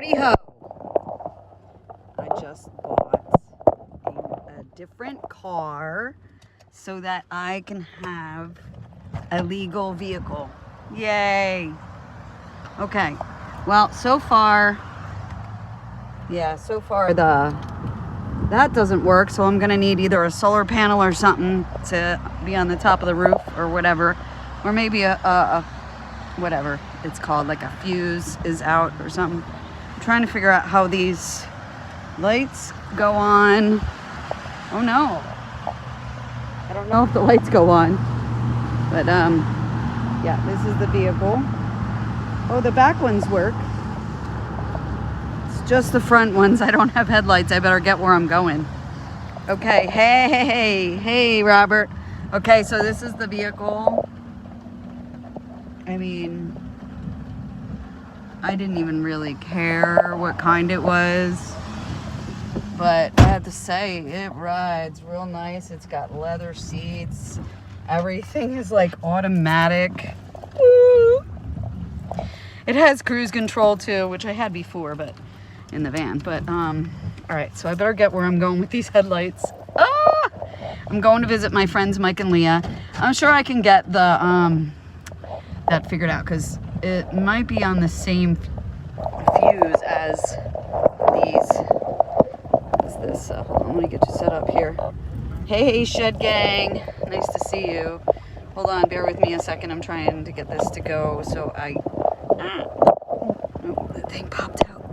Howdy ho! I just bought a different car so that I can have a legal vehicle. Yay! Okay, well, so far that doesn't work, so I'm gonna need either a solar panel or something to be on the top of the roof or whatever, or maybe a whatever it's called, like a fuse is out or something. I'm trying to figure out how these lights go on. Oh no, I don't know if the lights go on, but yeah, this is the vehicle. Oh, the back ones work. It's just the front ones. I don't have headlights. I better get where I'm going. Okay, hey Robert. Okay, so this is the vehicle. I mean, I didn't even really care what kind it was, but I have to say, it rides real nice. It's got leather seats. Everything is like automatic. Woo! It has cruise control too, which I had before, but in the van. But all right, so I better get where I'm going with these headlights. Ah! I'm going to visit my friends Mike and Leah. I'm sure I can get the that figured out, because it might be on the same fuse as these. What's this? Hold on, let me get you set up here. Hey, Shed Gang. Nice to see you. Hold on, bear with me a second. I'm trying to get this to go so oh, the thing popped out.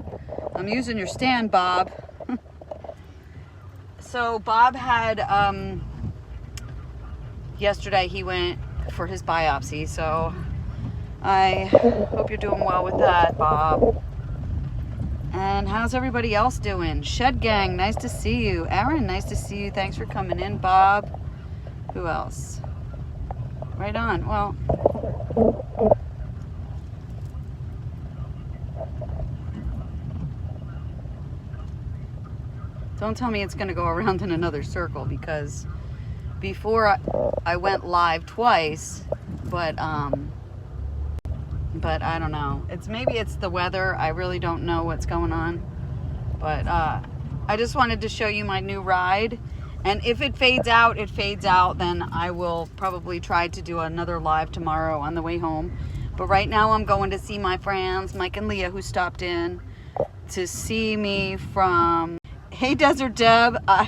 I'm using your stand, Bob. So Bob had, yesterday he went for his biopsy, so I hope you're doing well with that, Bob. And how's everybody else doing? Shed Gang, nice to see you. Aaron, nice to see you. Thanks for coming in, Bob. Who else? Right on. Well, don't tell me it's going to go around in another circle, because before I went live twice, but I don't know. Maybe it's the weather. I really don't know what's going on. But I just wanted to show you my new ride. And if it fades out, it fades out. Then I will probably try to do another live tomorrow on the way home. But right now I'm going to see my friends, Mike and Leah, who stopped in to see me from... Hey, Desert Deb. I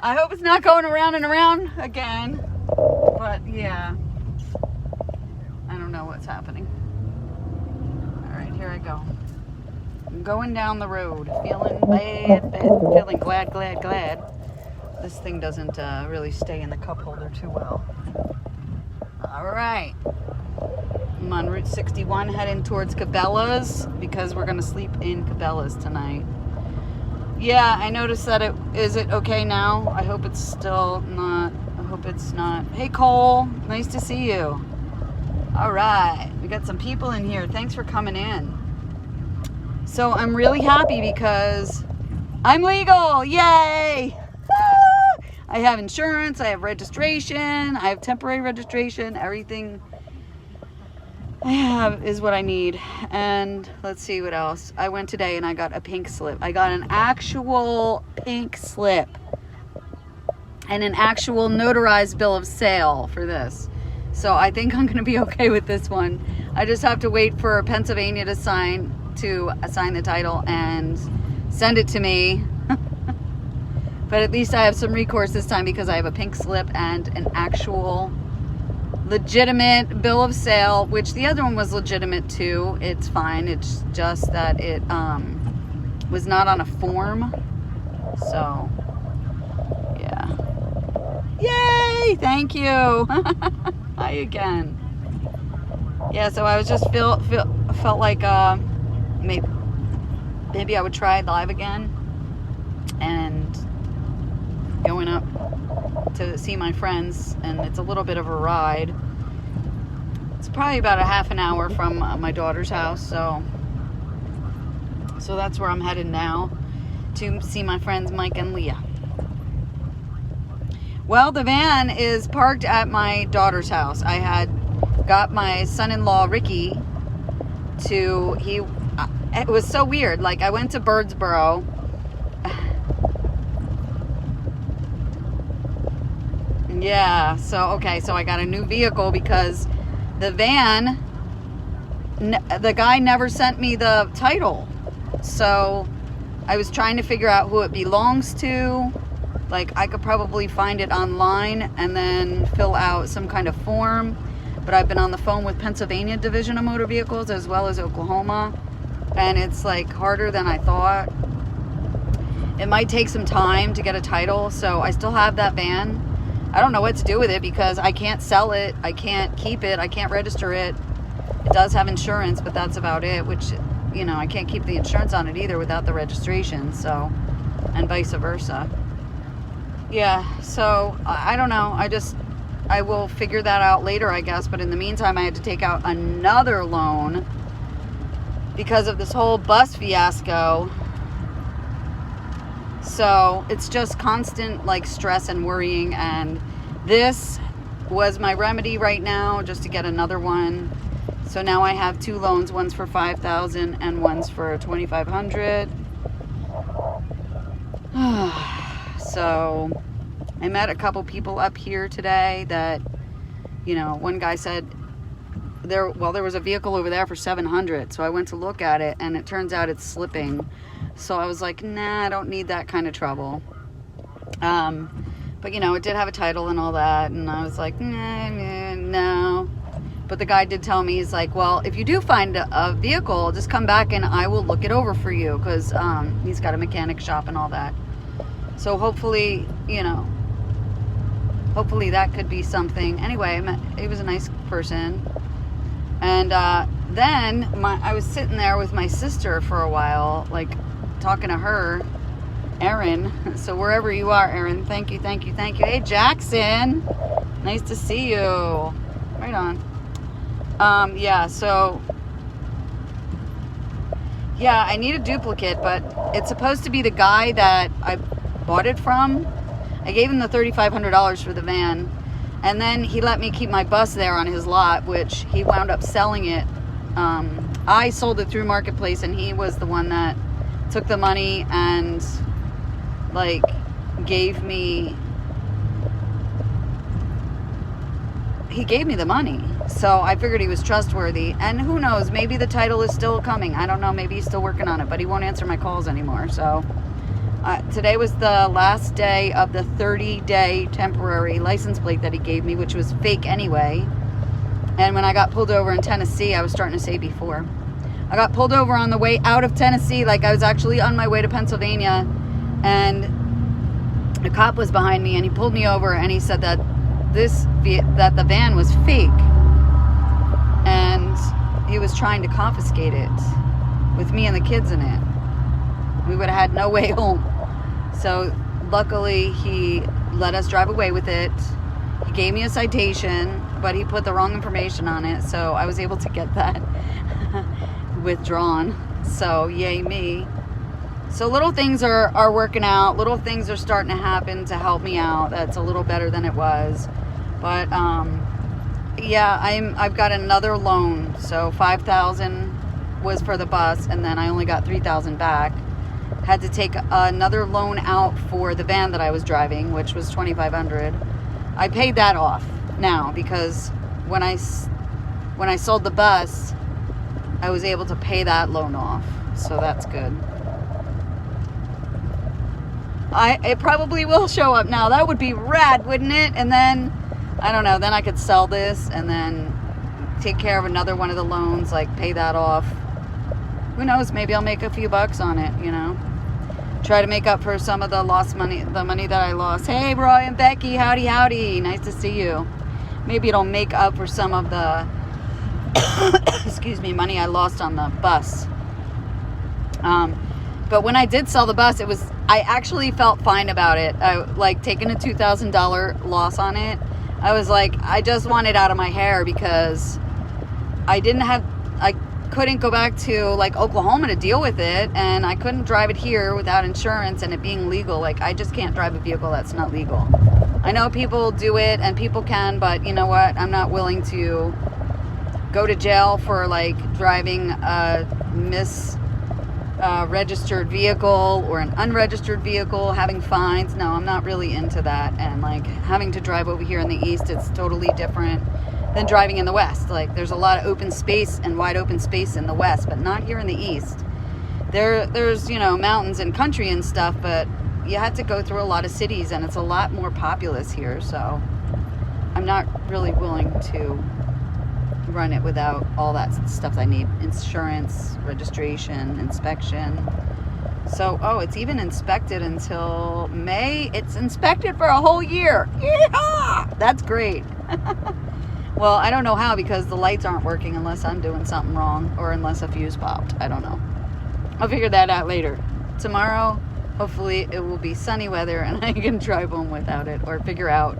hope it's not going around and around again. But yeah, I don't know what's happening. Here I go. I'm going down the road, feeling feeling glad. This thing doesn't really stay in the cup holder too well. All right. I'm on Route 61 heading towards Cabela's, because we're going to sleep in Cabela's tonight. Yeah, I noticed that is it okay now? I hope it's still not. I hope it's not. Hey, Cole. Nice to see you. All right, we got some people in here. Thanks for coming in. So I'm really happy because I'm legal. Yay! I have insurance, I have registration, I have temporary registration. Everything I have is what I need. And let's see what else. I went today and I got a pink slip. I got an actual pink slip and an actual notarized bill of sale for this. So I think I'm going to be okay with this one. I just have to wait for Pennsylvania to assign the title and send it to me. But at least I have some recourse this time, because I have a pink slip and an actual legitimate bill of sale, which the other one was legitimate too. It's fine. It's just that it was not on a form. So yeah. Yay! Thank you. Hi again. Yeah, so I was just felt like maybe I would try live again, and going up to see my friends, and it's a little bit of a ride. It's probably about a half an hour from my daughter's house, so that's where I'm headed now, to see my friends Mike and Leah. Well, the van is parked at my daughter's house. I had got my son-in-law Ricky to it was so weird. Like, I went to Birdsboro. Yeah, so, okay, so I got a new vehicle because the van, the guy never sent me the title. So I was trying to figure out who it belongs to. Like, I could probably find it online and then fill out some kind of form. But I've been on the phone with Pennsylvania Division of Motor Vehicles as well as Oklahoma. And it's like harder than I thought. It might take some time to get a title. So I still have that van. I don't know what to do with it because I can't sell it. I can't keep it. I can't register it. It does have insurance, but that's about it, which, you know, I can't keep the insurance on it either without the registration. So, and vice versa. Yeah, so I don't know. I will figure that out later, I guess. But in the meantime, I had to take out another loan because of this whole bus fiasco. So it's just constant like stress and worrying, and this was my remedy right now, just to get another one. So now I have two loans, one's for $5,000 and one's for $2,500. So I met a couple people up here today that, you know, one guy said there was a vehicle over there for $700. So I went to look at it and it turns out it's slipping. So I was like, nah, I don't need that kind of trouble. But, you know, it did have a title and all that. And I was like, no. But the guy did tell me, he's like, well, if you do find a vehicle, just come back and I will look it over for you. Because he's got a mechanic shop and all that. So hopefully, you know, hopefully that could be something. Anyway, he was a nice person. And then I was sitting there with my sister for a while, like, talking to her, Erin. So wherever you are, Erin, thank you. Hey, Jackson, nice to see you. Right on. Yeah, so yeah, I need a duplicate, but it's supposed to be the guy that I bought it from. I gave him the $3,500 for the van, and then he let me keep my bus there on his lot, which he wound up selling it. I sold it through Marketplace, and he was the one that took the money and like gave me the money. So I figured he was trustworthy, and who knows, maybe the title is still coming. I don't know, maybe he's still working on it, but he won't answer my calls anymore. So today was the last day of the 30-day temporary license plate that he gave me, which was fake anyway. And when I got pulled over in Tennessee, I was starting to say before, I got pulled over on the way out of Tennessee, like I was actually on my way to Pennsylvania, and a cop was behind me, and he pulled me over, and he said that the van was fake, and he was trying to confiscate it with me and the kids in it. We would have had no way home. So luckily he let us drive away with it. He gave me a citation, but he put the wrong information on it, so I was able to get that withdrawn. So yay me. So little things are working out. Little things are starting to happen to help me out. That's a little better than it was. But yeah, I've got another loan. So $5,000 was for the bus, and then I only got $3,000 back. Had to take another loan out for the van that I was driving, which was $2,500. I paid that off now because when I sold the bus, I was able to pay that loan off. So that's good. It probably will show up now. That would be rad, wouldn't it? And then, I don't know, then I could sell this and then take care of another one of the loans, like pay that off. Who knows? Maybe I'll make a few bucks on it, you know. Try to make up for some of the lost money, the money that I lost. Hey, Roy and Becky, howdy. Nice to see you. Maybe it'll make up for some of the excuse me, money I lost on the bus. But when I did sell the bus, I actually felt fine about it. I like taking a $2,000 loss on it. I was like, I just want it out of my hair because I couldn't go back to like Oklahoma to deal with it, and I couldn't drive it here without insurance and it being legal. Like, I just can't drive a vehicle that's not legal. I know people do it and people can, but you know what? I'm not willing to go to jail for like driving a registered vehicle or an unregistered vehicle, having fines. No, I'm not really into that. And like having to drive over here in the east, it's totally different than driving in the west. Like there's a lot of open space and wide open space in the west, but not here in the east. There's, you know, mountains and country and stuff, but you have to go through a lot of cities and it's a lot more populous here. So I'm not really willing to run it without all that stuff I need. Insurance, registration, inspection. So, oh, it's even inspected until May. It's inspected for a whole year. Yeehaw! That's great. Well, I don't know how, because the lights aren't working unless I'm doing something wrong or unless a fuse popped. I don't know. I'll figure that out later. Tomorrow, hopefully it will be sunny weather and I can drive home without it or figure out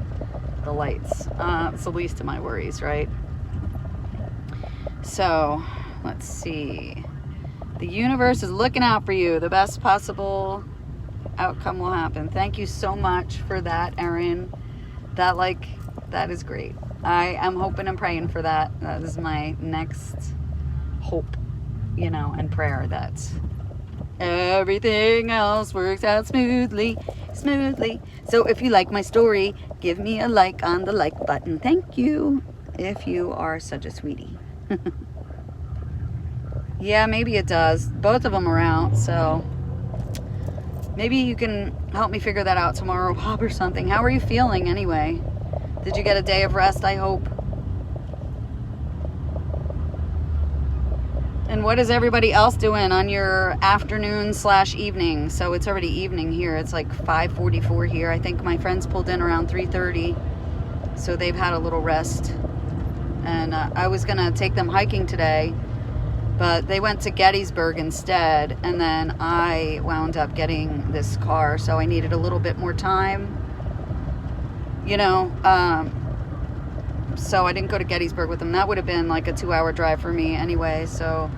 the lights. It's the least of my worries, right? So, let's see. The universe is looking out for you. The best possible outcome will happen. Thank you so much for that, Erin. That is great. I am hoping and praying for that. That is my next hope, you know, and prayer that everything else works out smoothly. So if you like my story, give me a like on the like button. Thank you, if you are such a sweetie. Yeah, maybe it does. Both of them are out, so maybe you can help me figure that out tomorrow, Bob, or something. How are you feeling anyway? Did you get a day of rest, I hope? And what is everybody else doing on your afternoon/evening? So it's already evening here. It's like 5:44 here. I think my friends pulled in around 3:30, so they've had a little rest. And I was gonna take them hiking today, but they went to Gettysburg instead, and then I wound up getting this car, so I needed a little bit more time, you know, so I didn't go to Gettysburg with them. That would have been like a 2-hour drive for me anyway, so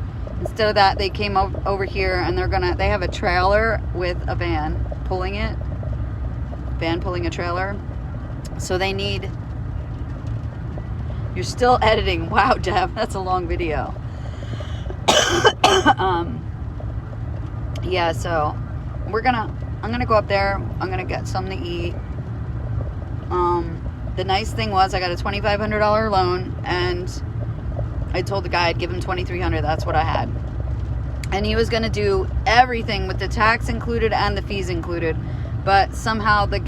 instead of that, they came over here, and they have a trailer with a van pulling a trailer, so they need... You're still editing. Wow, Deb, that's a long video. Yeah, so I'm gonna go up there. I'm gonna get something to eat. The nice thing was I got a $2,500 loan, and I told the guy I'd give him $2,300. That's what I had, and he was gonna do everything with the tax included and the fees included. But somehow the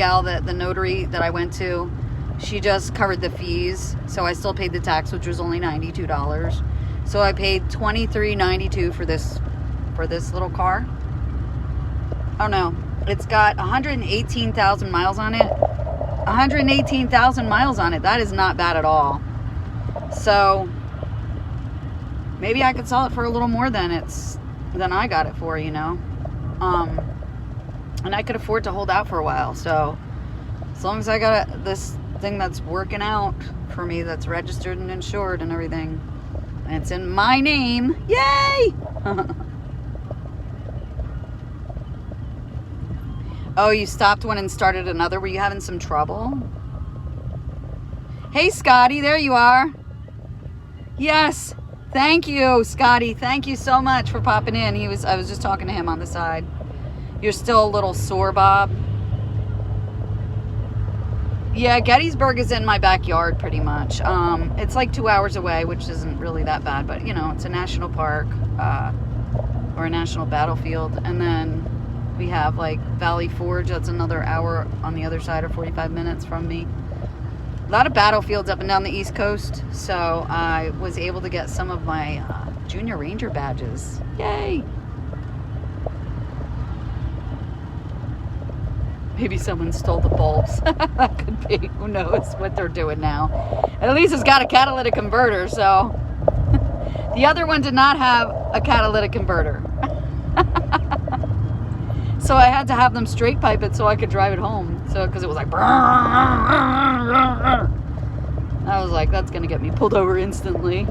notary that I went to, she just covered the fees, so I still paid the tax, which was only $92. So I paid $23.92 for this little car. Oh no, it's got 118,000 miles on it. 118,000 miles on it. That is not bad at all. So maybe I could sell it for a little more than I got it for, you know. And I could afford to hold out for a while. So as long as I got this thing that's working out for me, that's registered and insured and everything, and it's in my name, yay! Oh, you stopped one and started another. Were you having some trouble? Hey, Scotty, there you are. Yes, thank you, Scotty. Thank you so much for popping in. I was just talking to him on the side. You're still a little sore, Bob? Yeah, Gettysburg is in my backyard pretty much. It's like 2 hours away, which isn't really that bad, but you know, it's a national park, or a national battlefield. And then we have like Valley Forge, that's another hour on the other side, or 45 minutes from me. A lot of battlefields up and down the East Coast, so I was able to get some of my Junior Ranger badges. Yay! Maybe someone stole the bulbs. That could be. Who knows what they're doing now. At least it's got a catalytic converter, so. The other one did not have a catalytic converter. So I had to have them straight pipe it so I could drive it home. So, because it was like... I was like, that's going to get me pulled over instantly.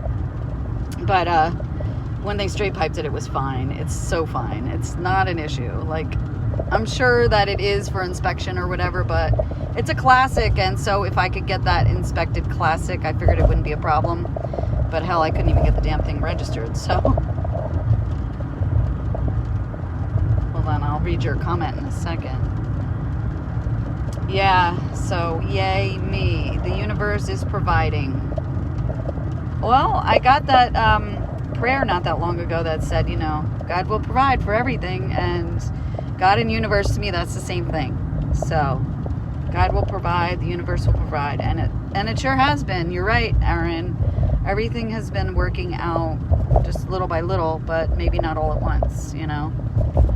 But when they straight piped it, it was fine. It's so fine. It's not an issue. Like... I'm sure that it is for inspection or whatever, but it's a classic, and so if I could get that inspected classic, I figured it wouldn't be a problem. But hell, I couldn't even get the damn thing registered, so. I'll read your comment in a second. Yeah, so yay me. The universe is providing. Well, I got that prayer not that long ago that said, you know, God will provide for everything, and God and universe, to me, that's the same thing. So God will provide, the universe will provide, and it sure has been. You're right, Aaron. Everything has been working out just little by little, but maybe not all at once, you know.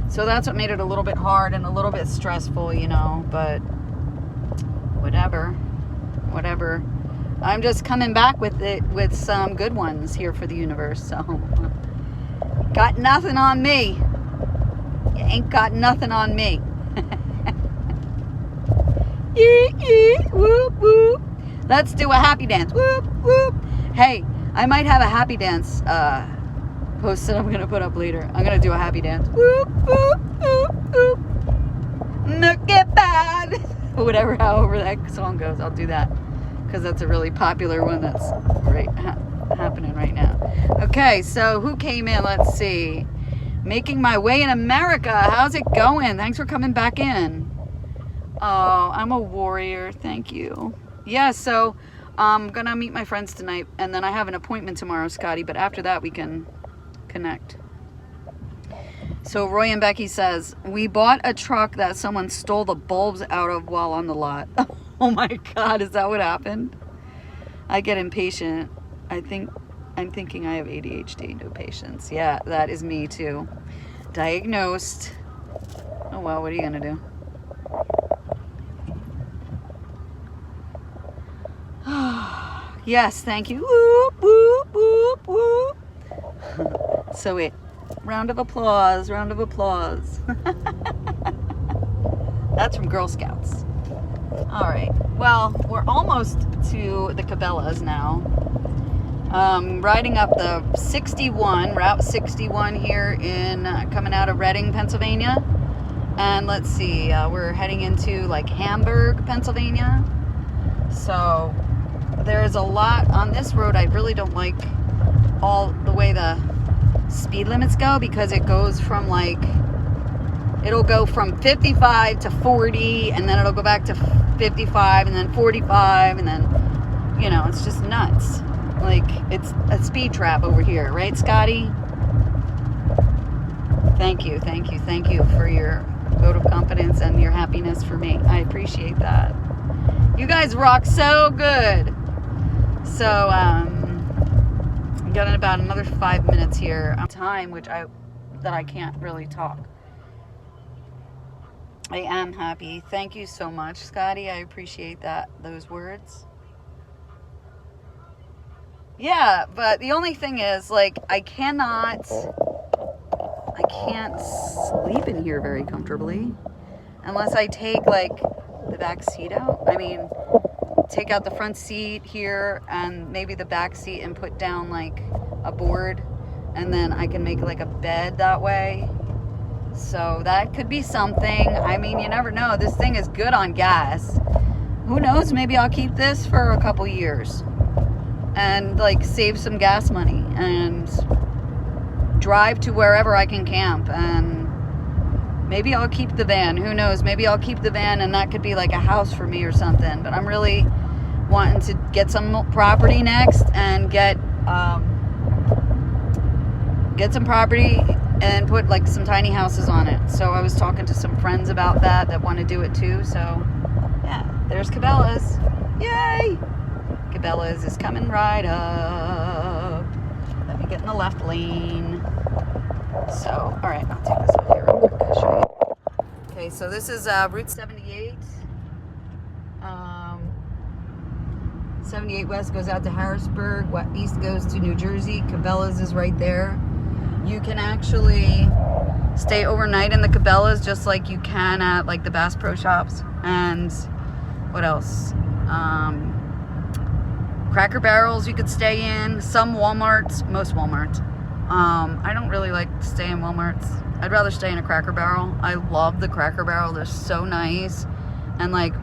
So that's what made it a little bit hard and a little bit stressful, you know, but whatever. I'm just coming back with it with some good ones here for the universe. So got nothing on me. You ain't got nothing on me. Whoop, whoop. Let's do a happy dance. Whoop, whoop. Hey, I might have a happy dance post that I'm going to put up later. I'm going to do a happy dance. Whoop, whoop, whoop, whoop. Look at bad. Whatever, however that song goes, I'll do that. Because that's a really popular one that's right happening right now. Okay, so who came in? Let's see. Making my way in America. How's it going? Thanks for coming back in. Oh, I'm a warrior. Thank you. Yeah, so I'm going to meet my friends tonight, and then I have an appointment tomorrow, Scotty, but after that we can connect. So Roy and Becky says, we bought a truck that someone stole the bulbs out of while on the lot. Oh my God, is that what happened? I get impatient. I'm thinking I have ADHD, no patience. Yeah, that is me too. Diagnosed. Oh well, what are you gonna do? Yes, thank you. Whoop, whoop, whoop, whoop. So wait, round of applause, round of applause. That's from Girl Scouts. All right, well, we're almost to the Cabela's now. Riding up the 61, Route 61 here in, coming out of Reading, Pennsylvania. And let's see, we're heading into like Hamburg, Pennsylvania. So there's a lot on this road. I really don't like all the way the speed limits go, because it goes from like, it'll go from 55 to 40, and then it'll go back to 55, and then 45, and then, you know, it's just nuts. Like, it's a speed trap over here, right, Scotty? Thank you for your vote of confidence and your happiness for me. I appreciate that. You guys rock so good. So, I've got about another 5 minutes here time, that I can't really talk. I am happy. Thank you so much, Scotty. I appreciate those words. Yeah, but the only thing is, like, I can't sleep in here very comfortably unless I take, like, the back seat out. I mean, take out the front seat here and maybe the back seat and put down, like, a board, and then I can make, like, a bed that way. So that could be something. I mean, you never know. This thing is good on gas. Who knows? Maybe I'll keep this for a couple years and like save some gas money and drive to wherever I can camp, and maybe I'll keep the van. Who knows? Maybe I'll keep the van, and that could be like a house for me or something. But I'm really wanting to get some property next and get some property and put like some tiny houses on it. So I was talking to some friends about that want to do it too. So yeah, there's Cabela's. Yay! Cabela's is coming right up. Let me get in the left lane. So, all right, I'll take this over here real quick. I'll show you. Okay, so this is Route 78. 78 West goes out to Harrisburg. East goes to New Jersey. Cabela's is right there. You can actually stay overnight in the Cabela's just like you can at like the Bass Pro Shops. And what else? Cracker Barrels you could stay in. Some Walmarts, most Walmarts. I don't really like to stay in Walmarts. I'd rather stay in a Cracker Barrel. I love the Cracker Barrel. They're so nice. And like,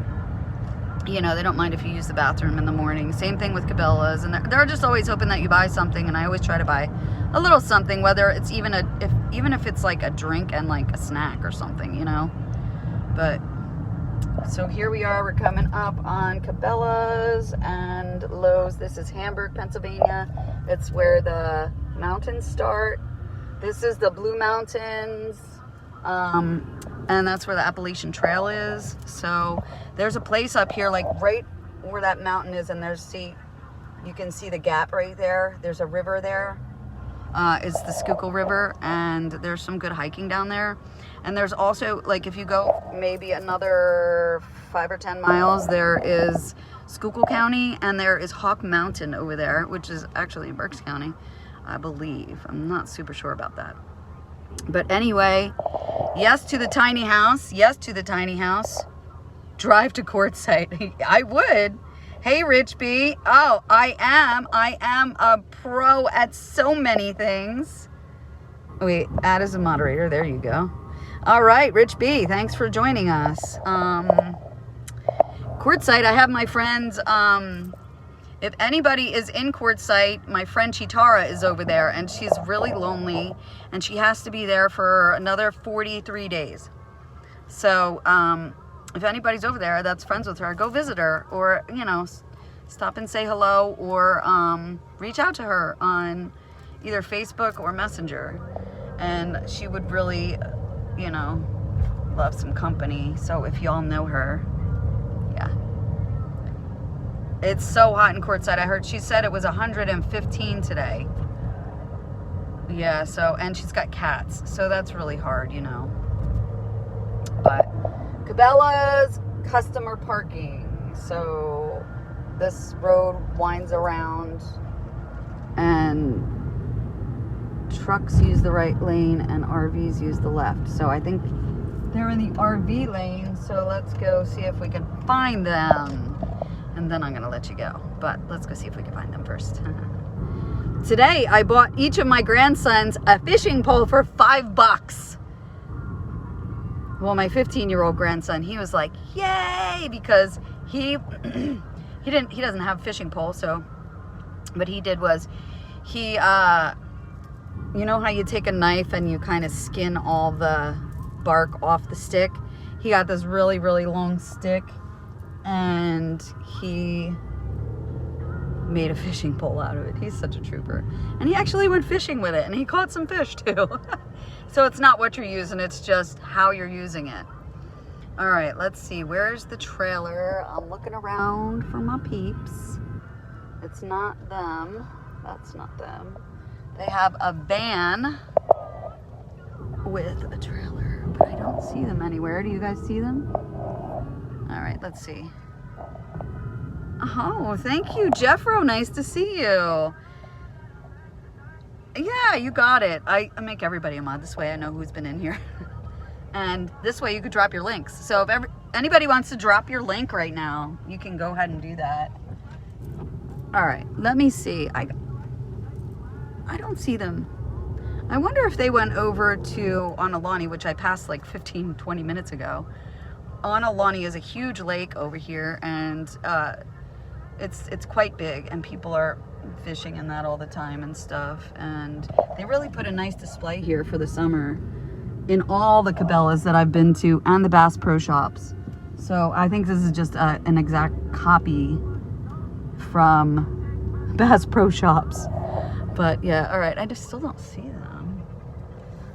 you know, they don't mind if you use the bathroom in the morning. Same thing with Cabela's. And they're just always hoping that you buy something. And I always try to buy a little something, whether it's even if it's like a drink and like a snack or something, you know. But so here we are, we're coming up on Cabela's and Lowe's. This is Hamburg, Pennsylvania. It's where the mountains start. This is the Blue Mountains, and that's where the Appalachian Trail is. So there's a place up here, like right where that mountain is, and you can see the gap right there. There's a river there. It's the Schuylkill River, and there's some good hiking down there. And there's also, like, if you go maybe another 5 or 10 miles, there is Schuylkill County, and there is Hawk Mountain over there, which is actually in Berks County, I believe. I'm not super sure about that. But anyway, yes to the tiny house. Yes to the tiny house. Drive to Quartzsite. I would. Hey, Rich B. Oh, I am a pro at so many things. Wait, add as a moderator. There you go. All right, Rich B. Thanks for joining us. Quartzsite, I have my friends. If anybody is in Quartzsite, my friend Chitara is over there, and she's really lonely, and she has to be there for another 43 days. So, if anybody's over there that's friends with her, go visit her, or, you know, stop and say hello, or reach out to her on either Facebook or Messenger. And she would really, you know, love some company. So if y'all know her, yeah. It's so hot in Quartzsite. I heard she said it was 115 today. Yeah, so, and she's got cats, so that's really hard, you know. But Cabela's customer parking. So this road winds around, and trucks use the right lane and RVs use the left. So I think they're in the RV lane. So let's go see if we can find them, and then I'm gonna let you go. But let's go see if we can find them first. Today I bought each of my grandsons a fishing pole for $5. Well, my 15-year-old grandson, he was like, yay, because he doesn't have a fishing pole. So what he did was he, you know how you take a knife and you kind of skin all the bark off the stick? He got this really, really long stick, and he made a fishing pole out of it. He's such a trooper. And he actually went fishing with it, and he caught some fish too. So it's not what you're using, it's just how you're using it. All right, let's see. Where's the trailer? I'm looking around for my peeps. It's not them. That's not them. They have a van with a trailer, but I don't see them anywhere. Do you guys see them? All right, let's see. Oh, thank you, Jeffro. Nice to see you. Yeah, you got it. I make everybody a mod. This way I know who's been in here. And this way you could drop your links. So if anybody wants to drop your link right now, you can go ahead and do that. All right, let me see. I don't see them. I wonder if they went over to Onalani, which I passed like 15, 20 minutes ago. Onalani is a huge lake over here, and it's quite big, and people are fishing in that all the time and stuff. And they really put a nice display here for the summer in all the Cabela's that I've been to, and the Bass Pro Shops. So I think this is just an exact copy from Bass Pro Shops. But yeah, all right, I just still don't see them.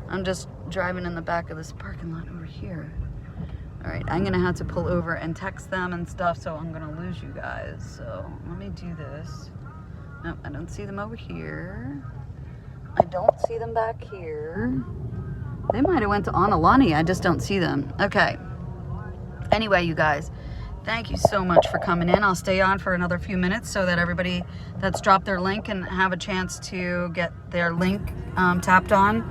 I'm just driving in the back of this parking lot over here. All right, I'm gonna have to pull over and text them and stuff, so I'm gonna lose you guys. So let me do this. Nope, I don't see them over here. I don't see them back here. They might have went to Onalani. I just don't see them. Okay. Anyway, you guys, thank you so much for coming in. I'll stay on for another few minutes so that everybody that's dropped their link can have a chance to get their link tapped on.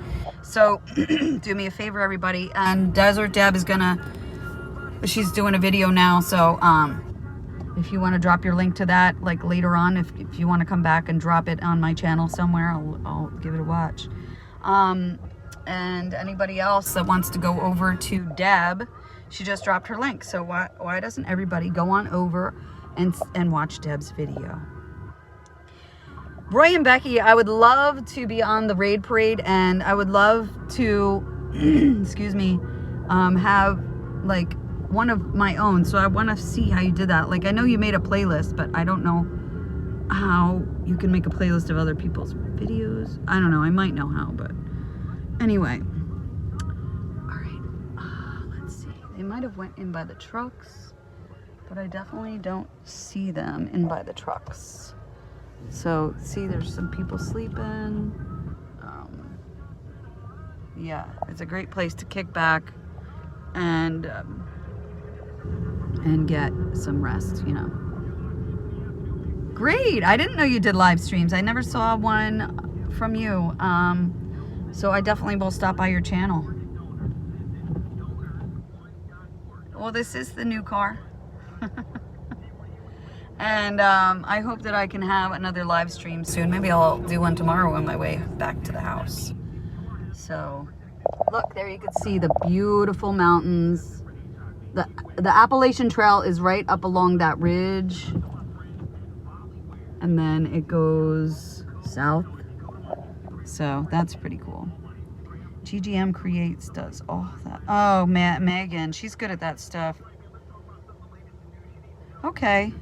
So do me a favor, everybody. And Desert Deb is she's doing a video now. So if you want to drop your link to that, like later on, if you want to come back and drop it on my channel somewhere, I'll give it a watch. And anybody else that wants to go over to Deb, she just dropped her link. So why doesn't everybody go on over and watch Deb's video? Roy and Becky, I would love to be on the raid parade, and I would love to, excuse me, have like one of my own. So I want to see how you did that. Like, I know you made a playlist, but I don't know how you can make a playlist of other people's videos. I don't know. I might know how, but anyway. All right. Let's see. They might have went in by the trucks, but I definitely don't see them in by the trucks. So, see, there's some people sleeping. Yeah, it's a great place to kick back and get some rest, you know. Great! I didn't know you did live streams. I never saw one from you. So I definitely will stop by your channel. Well, this is the new car. And I hope that I can have another live stream soon. Maybe I'll do one tomorrow on my way back to the house. So, look, there you can see the beautiful mountains. The Appalachian Trail is right up along that ridge. And then it goes south. So, that's pretty cool. GGM Creates does all that. Oh, Megan, she's good at that stuff. Okay.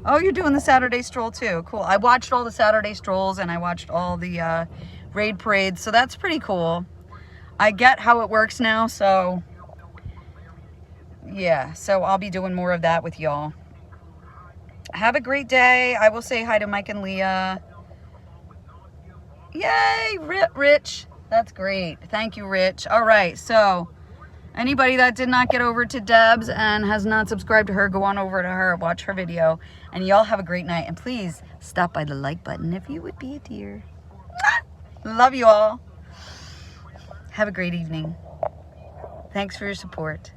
Oh, you're doing the Saturday stroll too. Cool. I watched all the Saturday strolls and I watched all the raid parades. So that's pretty cool. I get how it works now. So yeah, so I'll be doing more of that with y'all. Have a great day. I will say hi to Mike and Leah. Yay, Rich. That's great. Thank you, Rich. All right. So anybody that did not get over to Debs and has not subscribed to her, go on over to her, watch her video, and y'all have a great night. And please stop by the like button if you would be a dear. Love you all. Have a great evening. Thanks for your support.